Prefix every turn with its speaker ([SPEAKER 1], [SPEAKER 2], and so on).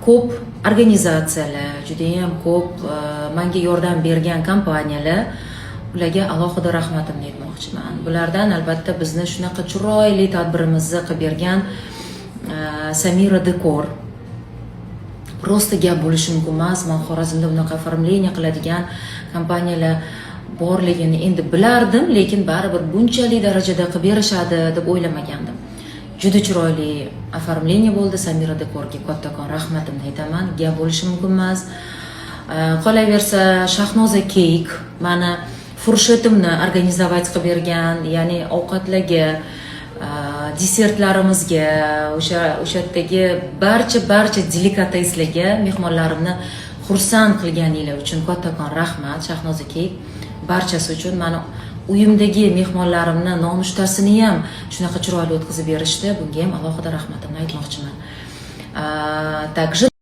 [SPEAKER 1] ko'p organizatsiyalar, juda ham ko'p menga yordam bergan kompaniyalar, ularga alohida rahmatimni aytmoqchiman. Bulardan albatta bizni shunaqa chiroyli tadbirimizni qilib bergan Samira Dekor. Prosta gap bo'lishi mumkin emas, men Xorazmda bunaqa oformleniya qiladigan kompaniyalar borligini endi bilardim, lekin baribir bunchalik darajada qilib berishadi deb o'ylamagandim. Juda chiroyli oformleniya bo'ldi. Samira Dekorga kattakon rahmatimni aytaman. Gap bo'lishi mumkin emas. Qolaversa, Shahnoza Cake mana furshatimni organizovat qilib bergan, ya'ni ovqatlarga, desertlarimizga, o'sha yerdagi barcha delikateslarga mehmonlarimni xursand qilganinglar uchun kattakon rahmat. Shahnoza Cake barchasi uchun mani uyimdagi mehmonlarimni nonushtasini ham shunaqa chiroyli o'tkazib berishdi. Bunga ham alohida rahmatimni aytmoqchiman. Также